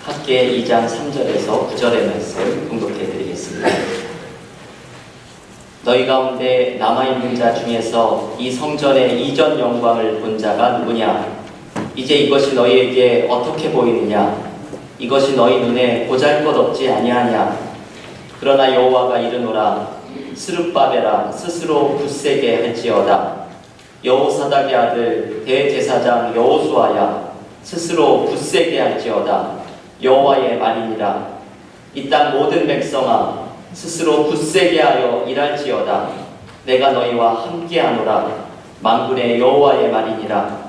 학계 2장 3절에서 9절의 말씀 공독해 드리겠습니다. 너희 가운데 남아있는 자 중에서 이 성전의 이전 영광을 본 자가 누구냐? 이제 이것이 너희에게 어떻게 보이느냐? 이것이 너희 눈에 보잘것없지 아니하냐? 그러나 여호와가 이르노라. 스룹바벨아 스스로 굳세게 할지어다. 여호사닥의 아들 대제사장 여호수아야 스스로 굳세게 할지어다. 여호와의 말이니라. 이 땅 모든 백성아 스스로 굳세게 하여 일할지어다. 내가 너희와 함께하노라. 만군의 여호와의 말이니라.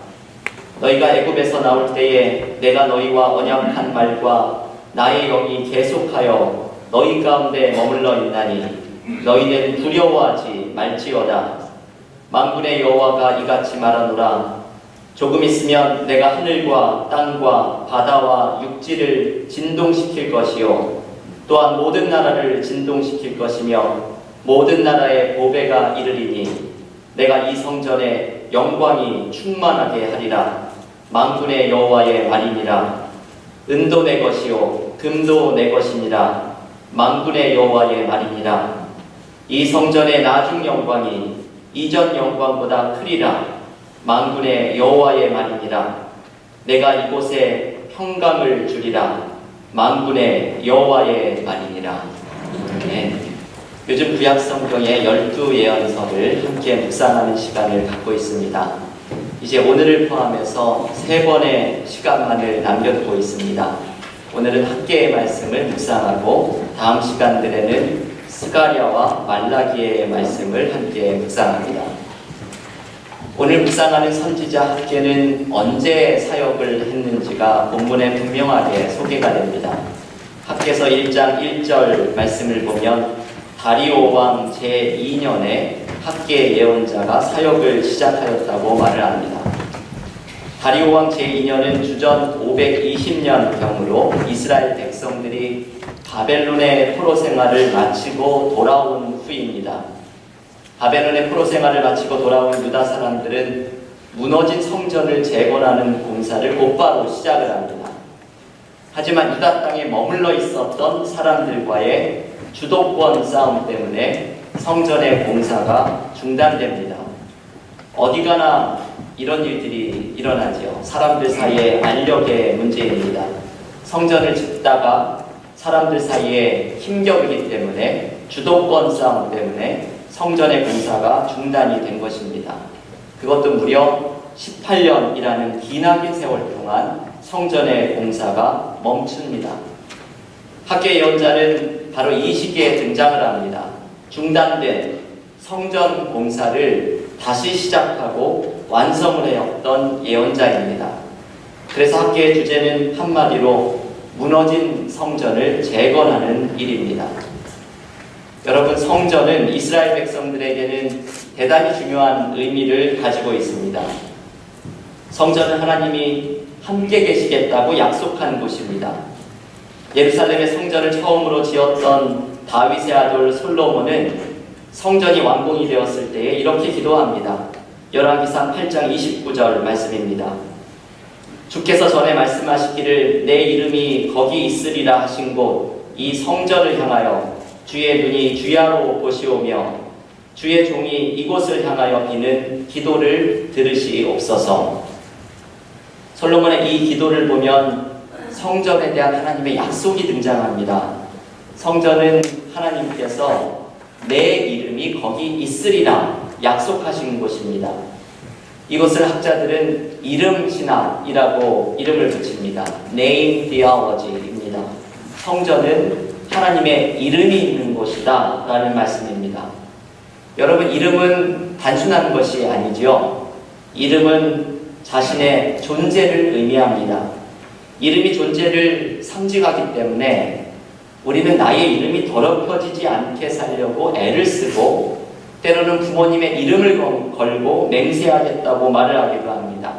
너희가 애굽에서 나올 때에 내가 너희와 언약한 말과 나의 영이 계속하여 너희 가운데 머물러 있나니 너희는 두려워하지 말지어다. 만군의 여호와가 이같이 말하노라. 조금 있으면 내가 하늘과 땅과 바다와 육지를 진동시킬 것이요 또한 모든 나라를 진동시킬 것이며 모든 나라의 보배가 이르리니 내가 이 성전에 영광이 충만하게 하리라. 만군의 여호와의 말이니라. 은도 내 것이요 금도 내 것이니라. 만군의 여호와의 말이니라. 이 성전의 나중 영광이 이전 영광보다 크리라. 만군의 여호와의 말이니라. 내가 이곳에 평강을 주리라. 만군의 여호와의 말이니라. 네. 요즘 구약 성경의 12예언서를 함께 묵상하는 시간을 갖고 있습니다. 이제 오늘을 포함해서 3번의 시간만을 남겨두고 있습니다. 오늘은 학계의 말씀을 묵상하고 다음 시간들에는 스가랴와 말라기의 말씀을 함께 묵상합니다. 오늘 묵상하는 선지자 학계는 언제 사역을 했는지가 본문에 분명하게 소개가 됩니다. 학계서 1장 1절 말씀을 보면 다리오 왕 제2년에 학계 예언자가 사역을 시작하였다고 말을 합니다. 다리오 왕 제2년은 주전 520년경으로 이스라엘 백성들이 바벨론의 포로 생활을 마치고 돌아온 후입니다. 바벨론의 포로 생활을 마치고 돌아온 유다 사람들은 무너진 성전을 재건하는 공사를 곧바로 시작을 합니다. 하지만 유다 땅에 머물러 있었던 사람들과의 주도권 싸움 때문에 성전의 공사가 중단됩니다. 어디 가나 이런 일들이 일어나죠. 사람들 사이의 알력의 문제입니다. 성전을 짓다가 사람들 사이에 힘겨루기 때문에 주도권 싸움 때문에 성전의 공사가 중단이 된 것입니다. 그것도 무려 18년이라는 기나긴 세월 동안 성전의 공사가 멈춥니다. 학계 예언자는 바로 이 시기에 등장을 합니다. 중단된 성전 공사를 다시 시작하고 완성을 해왔던 예언자입니다. 그래서 학계의 주제는 한마디로 무너진 성전을 재건하는 일입니다. 여러분, 성전은 이스라엘 백성들에게는 대단히 중요한 의미를 가지고 있습니다. 성전은 하나님이 함께 계시겠다고 약속한 곳입니다. 예루살렘의 성전을 처음으로 지었던 다윗의 아들 솔로몬은 성전이 완공이 되었을 때에 이렇게 기도합니다. 열왕기상 8장 29절 말씀입니다. 주께서 전에 말씀하시기를 내 이름이 거기 있으리라 하신 곳 이 성전을 향하여 주의 눈이 주야로 보시오며 주의 종이 이곳을 향하여 비는 기도를 들으시옵소서. 솔로몬의 이 기도를 보면 성전에 대한 하나님의 약속이 등장합니다. 성전은 하나님께서 내 이름이 거기 있으리라 약속하신 곳입니다. 이것을 학자들은 이름 신학이라고 이름을 붙입니다. Name Theology입니다. 성전은 하나님의 이름이 있는 곳이다 라는 말씀입니다. 여러분, 이름은 단순한 것이 아니죠. 이름은 자신의 존재를 의미합니다. 이름이 존재를 상징하기 때문에 우리는 나의 이름이 더럽혀지지 않게 살려고 애를 쓰고 때로는 부모님의 이름을 걸고 맹세하겠다고 말을 하기도 합니다.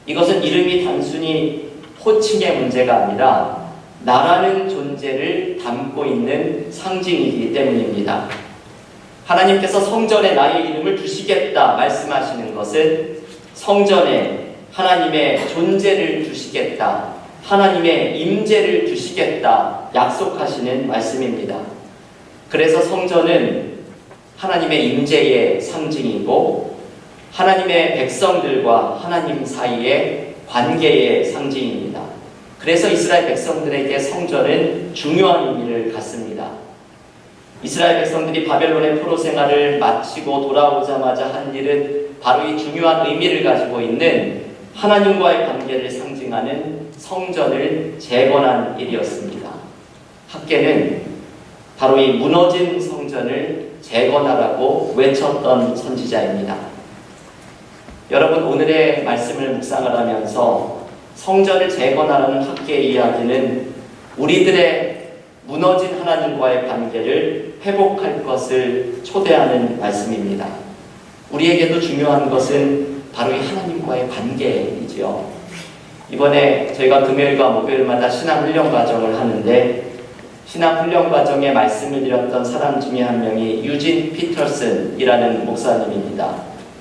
이것은 이름이 단순히 호칭의 문제가 아니라 나라는 존재를 담고 있는 상징이기 때문입니다. 하나님께서 성전에 나의 이름을 두시겠다 말씀하시는 것은 성전에 하나님의 존재를 두시겠다 하나님의 임재를 주시겠다 약속하시는 말씀입니다. 그래서 성전은 하나님의 임재의 상징이고 하나님의 백성들과 하나님 사이의 관계의 상징입니다. 그래서 이스라엘 백성들에게 성전은 중요한 의미를 갖습니다. 이스라엘 백성들이 바벨론의 포로 생활을 마치고 돌아오자마자 한 일은 바로 이 중요한 의미를 가지고 있는 하나님과의 관계를 상징하는 성전을 재건한 일이었습니다. 학개는 바로 이 무너진 성전을 재건하라고 외쳤던 선지자입니다. 여러분, 오늘의 말씀을 묵상을 하면서 성전을 재건하라는 학개의 이야기는 우리들의 무너진 하나님과의 관계를 회복할 것을 초대하는 말씀입니다. 우리에게도 중요한 것은 바로 이 하나님과의 관계이지요. 이번에 저희가 금요일과 목요일마다 신앙훈련 과정을 하는데 신앙훈련 과정에 말씀을 드렸던 사람 중에 한 명이 유진 피터슨이라는 목사님입니다.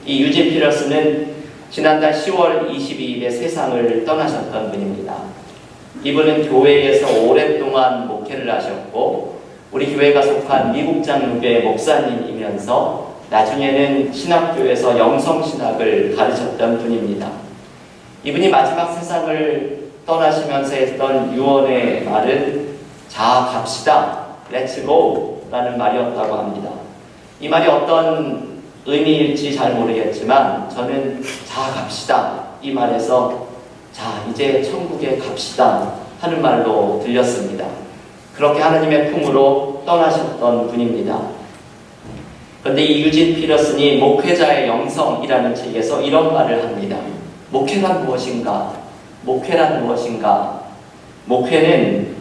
이 유진 피터슨은 지난달 10월 22일에 세상을 떠나셨던 분입니다. 이분은 교회에서 오랫동안 목회를 하셨고 우리 교회가 속한 미국 장로교의 목사님이면서 나중에는 신학교에서 영성신학을 가르쳤던 분입니다. 이분이 마지막 세상을 떠나시면서 했던 유언의 말은 자 갑시다, Let's go 라는 말이었다고 합니다. 이 말이 어떤 의미일지 잘 모르겠지만 저는 자 갑시다 이 말에서 자 이제 천국에 갑시다 하는 말로 들렸습니다. 그렇게 하나님의 품으로 떠나셨던 분입니다. 그런데 이 유진 피터슨이 목회자의 영성이라는 책에서 이런 말을 합니다. 목회란 무엇인가? 목회란 무엇인가? 목회는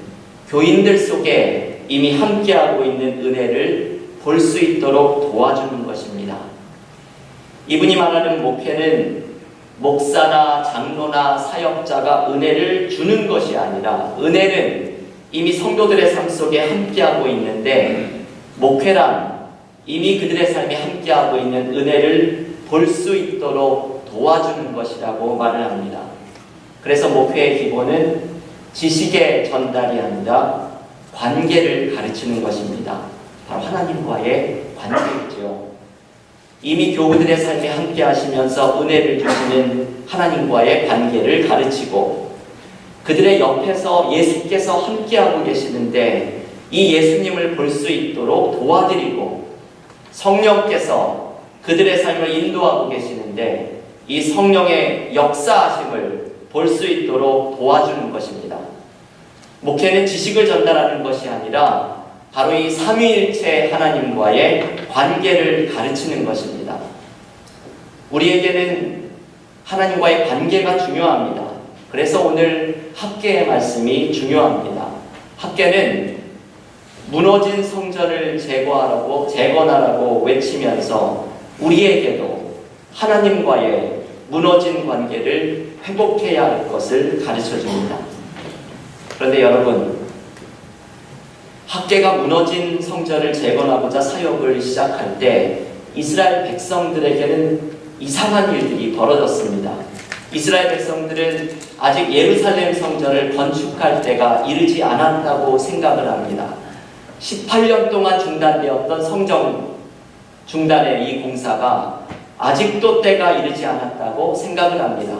교인들 속에 이미 함께하고 있는 은혜를 볼 수 있도록 도와주는 것입니다. 이분이 말하는 목회는 목사나 장로나 사역자가 은혜를 주는 것이 아니라 은혜는 이미 성도들의 삶 속에 함께하고 있는데 목회란 이미 그들의 삶에 함께하고 있는 은혜를 볼 수 있도록 도와주는 것이라고 말을 합니다. 그래서 목회의 기본은 지식의 전달이 아니라 관계를 가르치는 것입니다. 바로 하나님과의 관계이죠. 이미 교우들의 삶에 함께 하시면서 은혜를 주시는 하나님과의 관계를 가르치고 그들의 옆에서 예수께서 함께하고 계시는데 이 예수님을 볼 수 있도록 도와드리고 성령께서 그들의 삶을 인도하고 계시는데 이 성령의 역사하심을 볼 수 있도록 도와주는 것입니다. 목회는 지식을 전달하는 것이 아니라 바로 이 삼위일체 하나님과의 관계를 가르치는 것입니다. 우리에게는 하나님과의 관계가 중요합니다. 그래서 오늘 학개의 말씀이 중요합니다. 학개는 무너진 성전을 재건하라고 외치면서 우리에게도 하나님과의 무너진 관계를 회복해야 할 것을 가르쳐줍니다. 그런데 여러분, 학개가 무너진 성전을 재건하고자 사역을 시작할 때 이스라엘 백성들에게는 이상한 일들이 벌어졌습니다. 이스라엘 백성들은 아직 예루살렘 성전을 건축할 때가 이르지 않았다고 생각을 합니다. 18년 동안 중단되었던 성전 중단의 이 공사가 아직도 때가 이르지 않았다고 생각을 합니다.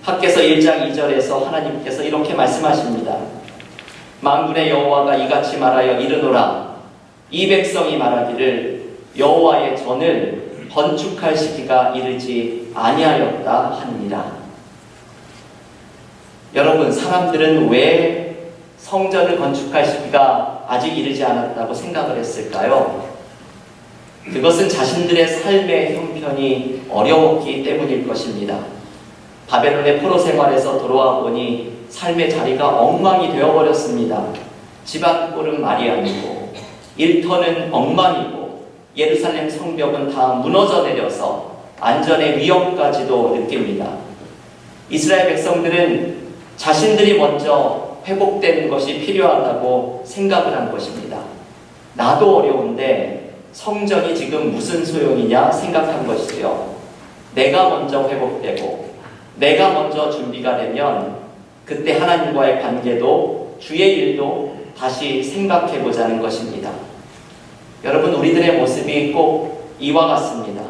학개서 1장 2절에서 하나님께서 이렇게 말씀하십니다. 만군의 여호와가 이같이 말하여 이르노라. 이 백성이 말하기를 여호와의 전을 건축할 시기가 이르지 아니하였다 하니라. 여러분, 사람들은 왜 성전을 건축할 시기가 아직 이르지 않았다고 생각을 했을까요? 그것은 자신들의 삶의 형편이 어려웠기 때문일 것입니다. 바벨론의 포로 생활에서 돌아와 보니 삶의 자리가 엉망이 되어버렸습니다. 집 안 꼴은 말이 아니고 일터는 엉망이고 예루살렘 성벽은 다 무너져 내려서 안전의 위협까지도 느낍니다. 이스라엘 백성들은 자신들이 먼저 회복되는 것이 필요하다고 생각을 한 것입니다. 나도 어려운데 성전이 지금 무슨 소용이냐 생각한 것이지요. 내가 먼저 회복되고 내가 먼저 준비가 되면 그때 하나님과의 관계도 주의 일도 다시 생각해 보자는 것입니다. 여러분, 우리들의 모습이 꼭 이와 같습니다.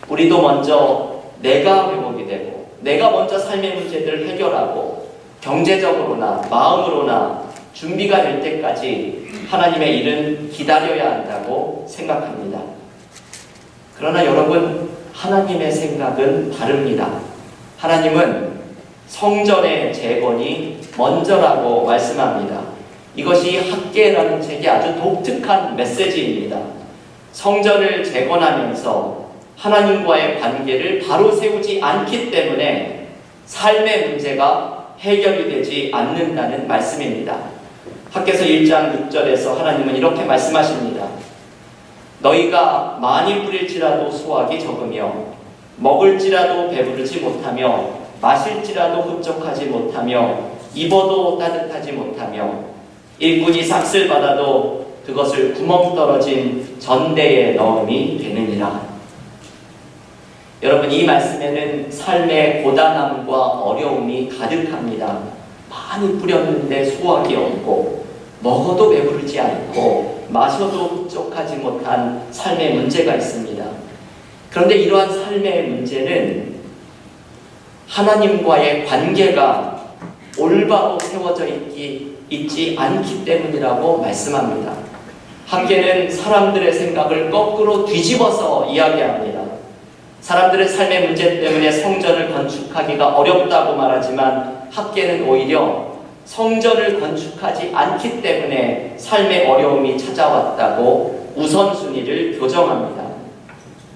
우리도 먼저 내가 회복이 되고 내가 먼저 삶의 문제들을 해결하고 경제적으로나 마음으로나 준비가 될 때까지 하나님의 일은 기다려야 한다고 생각합니다. 그러나 여러분, 하나님의 생각은 다릅니다. 하나님은 성전의 재건이 먼저라고 말씀합니다. 이것이 학개라는 책의 아주 독특한 메시지입니다. 성전을 재건하면서 하나님과의 관계를 바로 세우지 않기 때문에 삶의 문제가 해결이 되지 않는다는 말씀입니다. 학개서 1장 6절에서 하나님은 이렇게 말씀하십니다. 너희가 많이 뿌릴지라도 수확이 적으며 먹을지라도 배부르지 못하며 마실지라도 흡족하지 못하며 입어도 따뜻하지 못하며 일꾼이 삭슬 받아도 그것을 구멍 떨어진 전대에 넣음이 되느니라. 여러분, 이 말씀에는 삶의 고단함과 어려움이 가득합니다. 많이 뿌렸는데 수확이 없고 먹어도 배부르지 않고 마셔도 흡족하지 못한 삶의 문제가 있습니다. 그런데 이러한 삶의 문제는 하나님과의 관계가 올바로 세워져 있지 않기 때문이라고 말씀합니다. 학개는 사람들의 생각을 거꾸로 뒤집어서 이야기합니다. 사람들의 삶의 문제 때문에 성전을 건축하기가 어렵다고 말하지만 학개는 오히려 성전을 건축하지 않기 때문에 삶의 어려움이 찾아왔다고 우선순위를 교정합니다.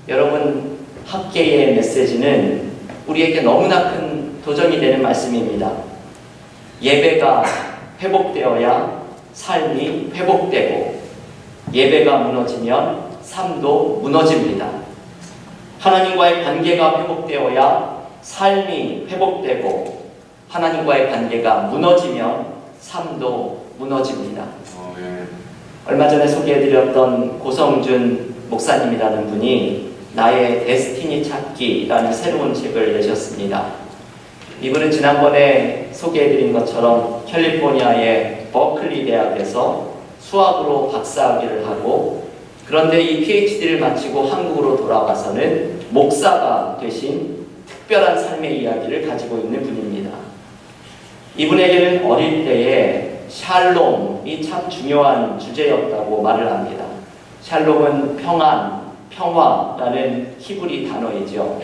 여러분, 학개의 메시지는 우리에게 너무나 큰 도전이 되는 말씀입니다. 예배가 회복되어야 삶이 회복되고 예배가 무너지면 삶도 무너집니다. 하나님과의 관계가 회복되어야 삶이 회복되고 하나님과의 관계가 무너지면 삶도 무너집니다. 얼마 전에 소개해드렸던 고성준 목사님이라는 분이 나의 데스티니 찾기라는 새로운 책을 내셨습니다. 이분은 지난번에 소개해드린 것처럼 캘리포니아의 버클리 대학에서 수학으로 박사학위를 하고 그런데 이 PhD를 마치고 한국으로 돌아가서는 목사가 되신 특별한 삶의 이야기를 가지고 있는 분입니다. 이분에게는 어릴 때에 샬롬이 참 중요한 주제였다고 말을 합니다. 샬롬은 평안, 평화라는 히브리 단어이죠.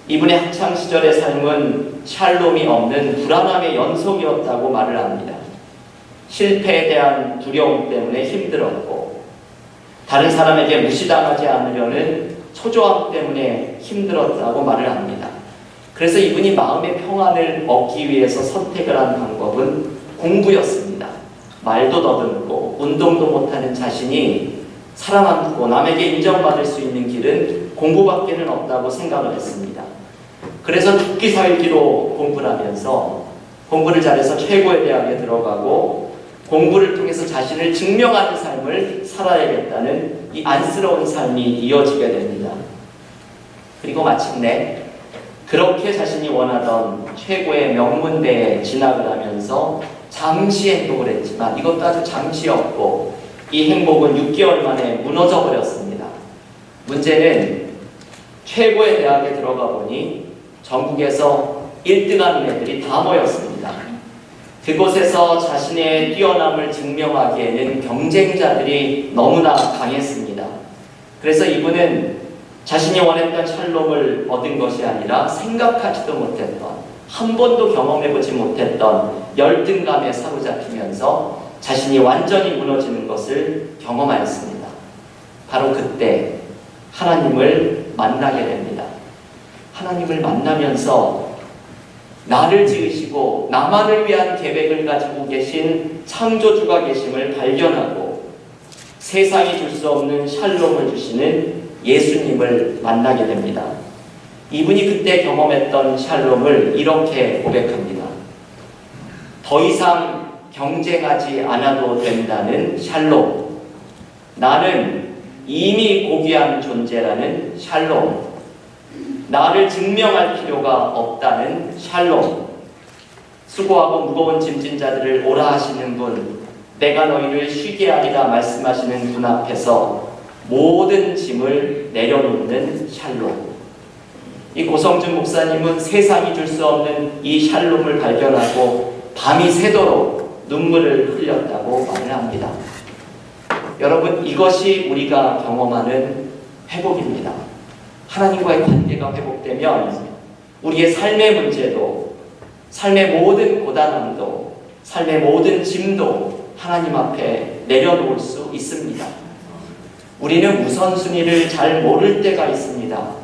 이분의 학창시절의 삶은 샬롬이 없는 불안함의 연속이었다고 말을 합니다. 실패에 대한 두려움 때문에 힘들었고 다른 사람에게 무시당하지 않으려는 초조함 때문에 힘들었다고 말을 합니다. 그래서 이분이 마음의 평안을 얻기 위해서 선택을 한 방법은 공부였습니다. 말도 더듬고 운동도 못하는 자신이 살아남고 남에게 인정받을 수 있는 길은 공부밖에는 없다고 생각을 했습니다. 그래서 죽기 살기로 공부를 하면서 공부를 잘해서 최고의 대학에 들어가고 공부를 통해서 자신을 증명하는 삶을 살아야겠다는 이 안쓰러운 삶이 이어지게 됩니다. 그리고 마침내 그렇게 자신이 원하던 최고의 명문대에 진학을 하면서 잠시 행복을 했지만 이것도 아주 잠시였고 이 행복은 6개월 만에 무너져 버렸습니다. 문제는 최고의 대학에 들어가 보니 전국에서 1등하는 애들이 다 모였습니다. 그곳에서 자신의 뛰어남을 증명하기에는 경쟁자들이 너무나 강했습니다. 그래서 이분은 자신이 원했던 샬롬을 얻은 것이 아니라 생각하지도 못했던, 한 번도 경험해보지 못했던 열등감에 사로잡히면서 자신이 완전히 무너지는 것을 경험하였습니다. 바로 그때 하나님을 만나게 됩니다. 하나님을 만나면서 나를 지으시고 나만을 위한 계획을 가지고 계신 창조주가 계심을 발견하고 세상이 줄 수 없는 샬롬을 주시는 예수님을 만나게 됩니다. 이분이 그때 경험했던 샬롬을 이렇게 고백합니다. 더 이상 경쟁하지 않아도 된다는 샬롬. 나는 이미 고귀한 존재라는 샬롬. 나를 증명할 필요가 없다는 샬롬. 수고하고 무거운 짐진 자들을 오라 하시는 분, 내가 너희를 쉬게 하리라 말씀하시는 분 앞에서 모든 짐을 내려놓는 샬롬. 이 고성준 목사님은 세상이 줄 수 없는 이 샬롬을 발견하고 밤이 새도록 눈물을 흘렸다고 말을 합니다. 여러분, 이것이 우리가 경험하는 회복입니다. 하나님과의 관계가 회복되면 우리의 삶의 문제도, 삶의 모든 고단함도, 삶의 모든 짐도 하나님 앞에 내려놓을 수 있습니다. 우리는 우선순위를 잘 모를 때가 있습니다.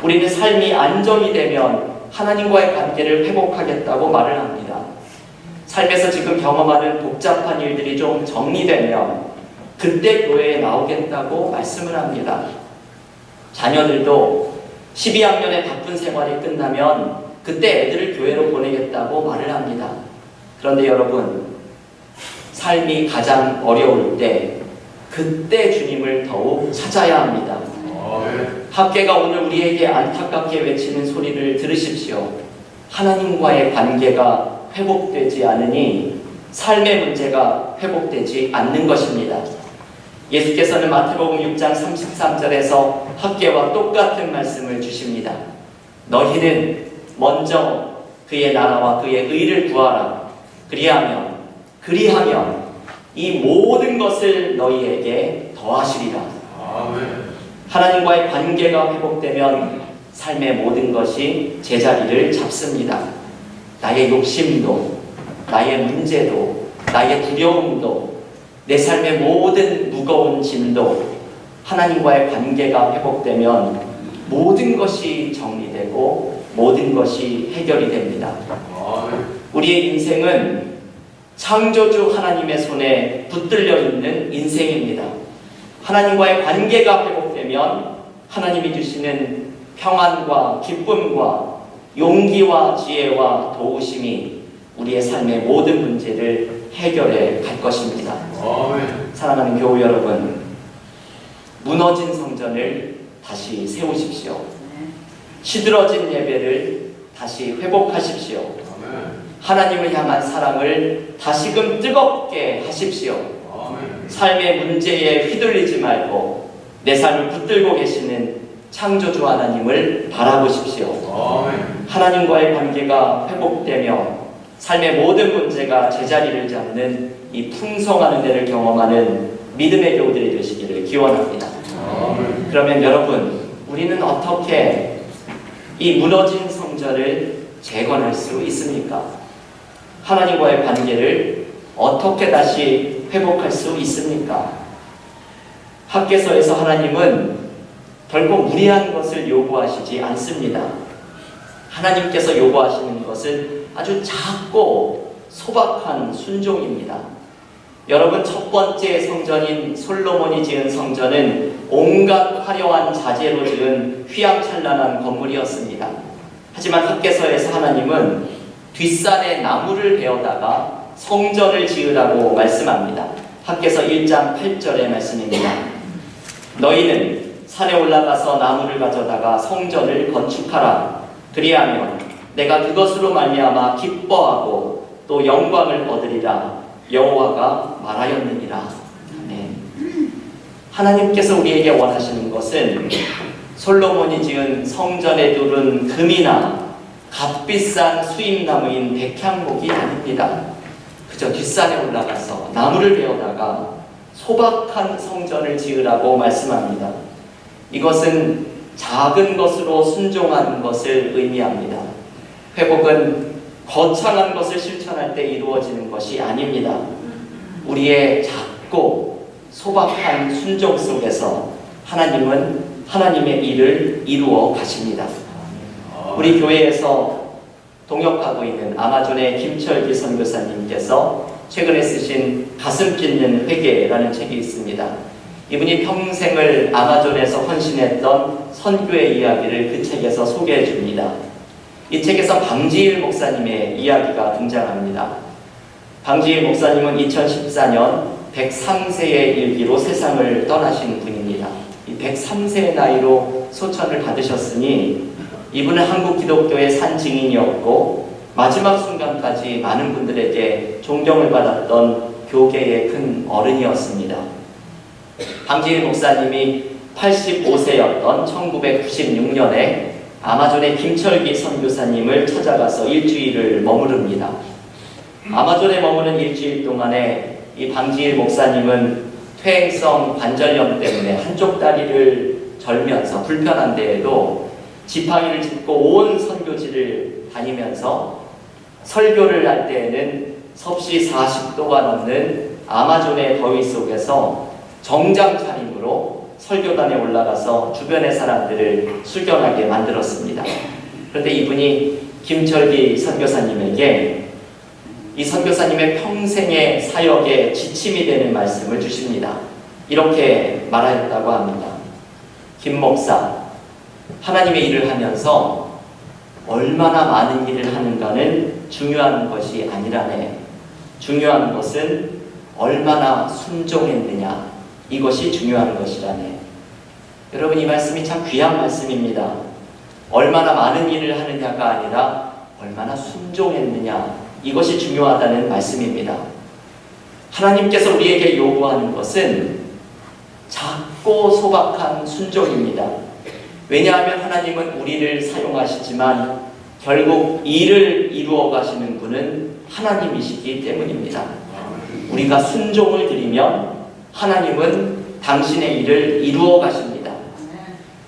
우리는 삶이 안정이 되면 하나님과의 관계를 회복하겠다고 말을 합니다. 삶에서 지금 경험하는 복잡한 일들이 좀 정리되면 그때 교회에 나오겠다고 말씀을 합니다. 자녀들도 12학년의 바쁜 생활이 끝나면 그때 애들을 교회로 보내겠다고 말을 합니다. 그런데 여러분, 삶이 가장 어려울 때 그때 주님을 더욱 찾아야 합니다. 학계가 오늘 우리에게 안타깝게 외치는 소리를 들으십시오. 하나님과의 관계가 회복되지 않으니 삶의 문제가 회복되지 않는 것입니다. 예수께서는 마태복음 6장 33절에서 학계와 똑같은 말씀을 주십니다. 너희는 먼저 그의 나라와 그의 의를 구하라. 그리하면 이 모든 것을 너희에게 더하시리라. 하나님과의 관계가 회복되면 삶의 모든 것이 제자리를 잡습니다. 나의 욕심도, 나의 문제도, 나의 두려움도, 내 삶의 모든 무거운 짐도 하나님과의 관계가 회복되면 모든 것이 정리되고 모든 것이 해결이 됩니다. 우리의 인생은 창조주 하나님의 손에 붙들려 있는 인생입니다. 하나님과의 관계가 회복되면 하나님이 주시는 평안과 기쁨과 용기와 지혜와 도우심이 우리의 삶의 모든 문제를 해결해 갈 것입니다. 사랑하는 교우 여러분, 무너진 성전을 다시 세우십시오. 시들어진 예배를 다시 회복하십시오. 하나님을 향한 사랑을 다시금 뜨겁게 하십시오. 삶의 문제에 휘둘리지 말고 내 삶을 붙들고 계시는 창조주 하나님을 바라보십시오. 하나님과의 관계가 회복되며 삶의 모든 문제가 제자리를 잡는 이 풍성한 은혜를 경험하는 믿음의 교우들이 되시기를 기원합니다. 그러면 여러분, 우리는 어떻게 이 무너진 성전을 재건할 수 있습니까? 하나님과의 관계를 어떻게 다시 회복할 수 있습니까? 학개서에서 하나님은 결코 무리한 것을 요구하시지 않습니다. 하나님께서 요구하시는 것은 아주 작고 소박한 순종입니다. 여러분, 첫 번째 성전인 솔로몬이 지은 성전은 온갖 화려한 자재로 지은 휘황찬란한 건물이었습니다. 하지만 학개서에서 하나님은 뒷산에 나무를 베어다가 성전을 지으라고 말씀합니다. 학개서 1장 8절의 말씀입니다. 너희는 산에 올라가서 나무를 가져다가 성전을 건축하라. 그리하면 내가 그것으로 말미암아 기뻐하고 또 영광을 얻으리라. 여호와가 말하였느니라. 네. 하나님께서 우리에게 원하시는 것은 솔로몬이 지은 성전에 두른 금이나 값비싼 수입나무인 백향목이 아닙니다. 그저 뒷산에 올라가서 나무를 베어다가 소박한 성전을 지으라고 말씀합니다. 이것은 작은 것으로 순종하는 것을 의미합니다. 회복은 거창한 것을 실천할 때 이루어지는 것이 아닙니다. 우리의 작고 소박한 순종 속에서 하나님은 하나님의 일을 이루어 가십니다. 우리 교회에서 동역하고 있는 아마존의 김철기 선교사님께서 최근에 쓰신 가슴 찢는 회개라는 책이 있습니다. 이분이 평생을 아마존에서 헌신했던 선교의 이야기를 그 책에서 소개해 줍니다. 이 책에서 방지일 목사님의 이야기가 등장합니다. 방지일 목사님은 2014년 103세의 일기로 세상을 떠나신 분입니다. 이 103세의 나이로 소천을 받으셨으니 이분은 한국 기독교의 산 증인이었고 마지막 순간까지 많은 분들에게 존경을 받았던 교계의 큰 어른이었습니다. 방지일 목사님이 85세였던 1996년에 아마존의 김철기 선교사님을 찾아가서 일주일을 머무릅니다. 아마존에 머무는 일주일 동안에 이 방지일 목사님은 퇴행성 관절염 때문에 한쪽 다리를 절면서 불편한 데에도 지팡이를 짚고 온 선교지를 다니면서 설교를 할 때에는 섭씨 40도가 넘는 아마존의 더위 속에서 정장 차림으로 설교단에 올라가서 주변의 사람들을 숙연하게 만들었습니다. 그런데 이분이 김철기 선교사님에게 이 선교사님의 평생의 사역에 지침이 되는 말씀을 주십니다. 이렇게 말하였다고 합니다. 김 목사, 하나님의 일을 하면서 얼마나 많은 일을 하는가는 중요한 것이 아니라네. 중요한 것은 얼마나 순종했느냐, 이것이 중요한 것이라네. 여러분, 이 말씀이 참 귀한 말씀입니다. 얼마나 많은 일을 하느냐가 아니라 얼마나 순종했느냐, 이것이 중요하다는 말씀입니다. 하나님께서 우리에게 요구하는 것은 작고 소박한 순종입니다. 왜냐하면 하나님은 우리를 사용하시지만 결국 일을 이루어 가시는 분은 하나님이시기 때문입니다. 우리가 순종을 드리면 하나님은 당신의 일을 이루어 가십니다.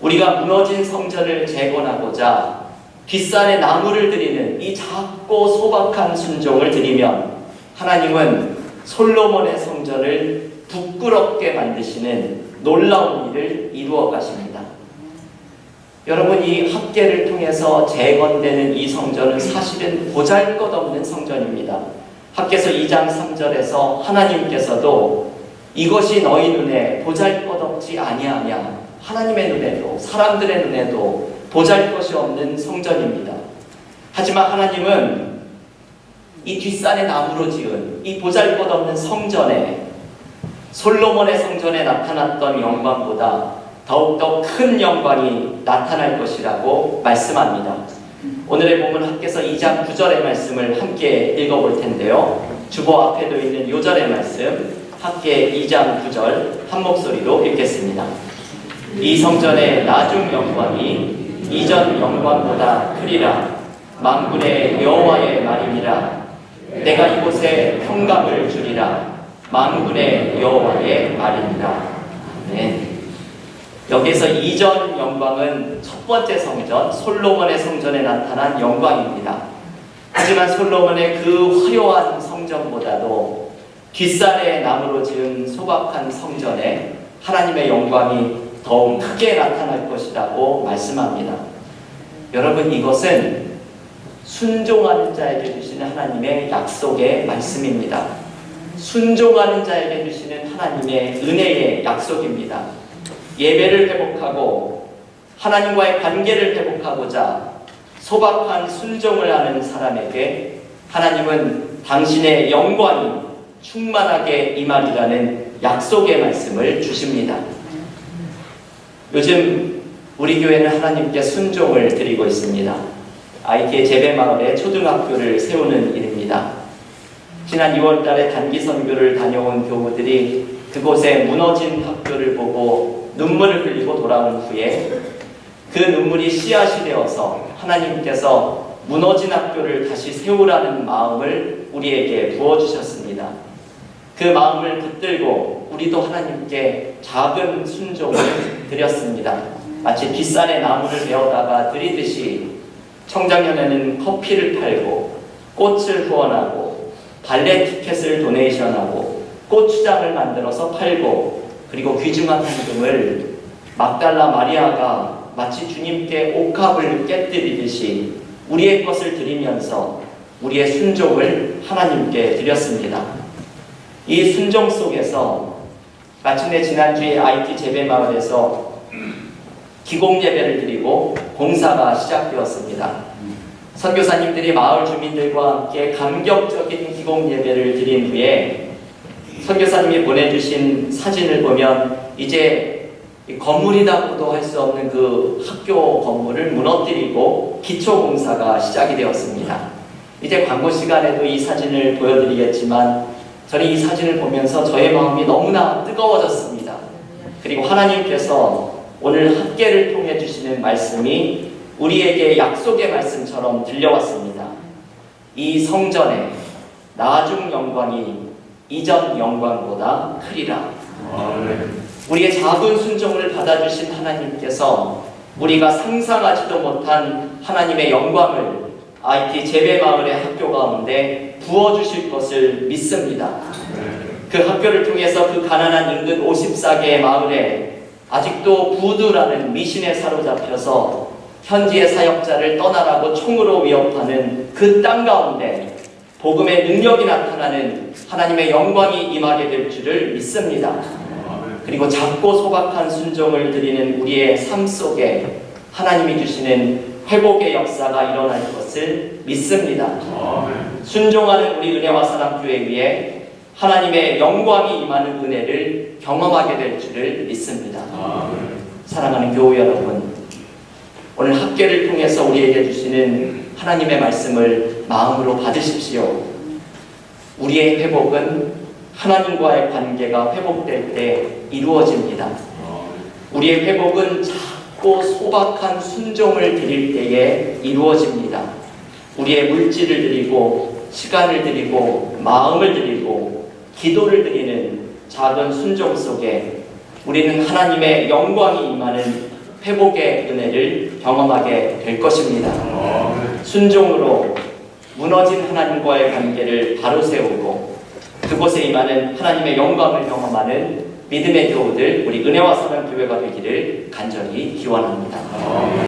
우리가 무너진 성전을 재건하고자 뒷산에 나무를 드리는 이 작고 소박한 순종을 드리면 하나님은 솔로몬의 성전을 부끄럽게 만드시는 놀라운 일을 이루어 가십니다. 여러분, 이 합계를 통해서 재건되는 이 성전은 사실은 보잘것없는 성전입니다. 합계서 2장 3절에서 하나님께서도 이것이 너희 눈에 보잘것없지 아니하냐, 하나님의 눈에도 사람들의 눈에도 보잘것이 없는 성전입니다. 하지만 하나님은 이 뒷산에 나무로 지은 이 보잘것없는 성전에, 솔로몬의 성전에 나타났던 영광보다 더욱더 큰 영광이 나타날 것이라고 말씀합니다. 오늘의 본문 합계서 2장 9절의 말씀을 함께 읽어볼 텐데요. 주보 앞에도 있는 요절의 말씀, 합계 2장 9절 한 목소리로 읽겠습니다. 이 성전의 나중 영광이 이전 영광보다 크리라. 만군의 여호와의 말이니라. 내가 이곳에 평강을 주리라. 만군의 여호와의 말이니라. 아멘. 여기에서 이전 영광은 첫 번째 성전, 솔로몬의 성전에 나타난 영광입니다. 하지만 솔로몬의 그 화려한 성전보다도 뒷산에 나무로 지은 소박한 성전에 하나님의 영광이 더욱 크게 나타날 것이라고 말씀합니다. 여러분, 이것은 순종하는 자에게 주시는 하나님의 약속의 말씀입니다. 순종하는 자에게 주시는 하나님의 은혜의 약속입니다. 예배를 회복하고 하나님과의 관계를 회복하고자 소박한 순종을 하는 사람에게 하나님은 당신의 영광이 충만하게 임하리라는 약속의 말씀을 주십니다. 요즘 우리 교회는 하나님께 순종을 드리고 있습니다. IT의 재배마을에 초등학교를 세우는 일입니다. 지난 2월달에 단기 선교를 다녀온 교우들이 그곳에 무너진 학교를 보고 눈물을 흘리고 돌아온 후에 그 눈물이 씨앗이 되어서 하나님께서 무너진 학교를 다시 세우라는 마음을 우리에게 부어주셨습니다. 그 마음을 붙들고 우리도 하나님께 작은 순종을 드렸습니다. 마치 뒷산에 나무를 베어다가 드리듯이 청장년에는 커피를 팔고 꽃을 후원하고 발레 티켓을 도네이션하고 고추장을 만들어서 팔고 그리고 귀중한 헌금을 막달라 마리아가 마치 주님께 옥합을 깨뜨리듯이 우리의 것을 드리면서 우리의 순종을 하나님께 드렸습니다. 이 순종 속에서 마침내 지난주에 IT 재배마을에서 기공예배를 드리고 공사가 시작되었습니다. 선교사님들이 마을 주민들과 함께 감격적인 기공예배를 드린 후에 선교사님이 보내주신 사진을 보면 이제 건물이라고도 할 수 없는 그 학교 건물을 무너뜨리고 기초공사가 시작이 되었습니다. 이제 광고 시간에도 이 사진을 보여드리겠지만 저는 이 사진을 보면서 저의 마음이 너무나 뜨거워졌습니다. 그리고 하나님께서 오늘 학계를 통해 주시는 말씀이 우리에게 약속의 말씀처럼 들려왔습니다. 이 성전에 나중 영광이 이전 영광보다 크리라. 우리의 작은 순종을 받아주신 하나님께서 우리가 상상하지도 못한 하나님의 영광을 IT 재배마을의 학교 가운데 부어주실 것을 믿습니다. 그 학교를 통해서 그 가난한 인근 54개의 마을에 아직도 부두라는 미신에 사로잡혀서 현지의 사역자를 떠나라고 총으로 위협하는 그 땅 가운데 복음의 능력이 나타나는 하나님의 영광이 임하게 될 줄을 믿습니다. 그리고 작고 소박한 순종을 드리는 우리의 삶 속에 하나님이 주시는 회복의 역사가 일어날 것을 믿습니다. 순종하는 우리 은혜와 사랑 교회 위에 하나님의 영광이 임하는 은혜를 경험하게 될 줄을 믿습니다. 사랑하는 교우 여러분, 오늘 학계를 통해서 우리에게 주시는 하나님의 말씀을 마음으로 받으십시오. 우리의 회복은 하나님과의 관계가 회복될 때 이루어집니다. 우리의 회복은 작고 소박한 순종을 드릴 때에 이루어집니다. 우리의 물질을 드리고 시간을 드리고 마음을 드리고 기도를 드리는 작은 순종 속에 우리는 하나님의 영광이 임하는 회복의 은혜를 경험하게 될 것입니다. 순종으로 무너진 하나님과의 관계를 바로 세우고 그곳에 임하는 하나님의 영광을 경험하는 믿음의 교우들, 우리 은혜와 사랑 교회가 되기를 간절히 기원합니다.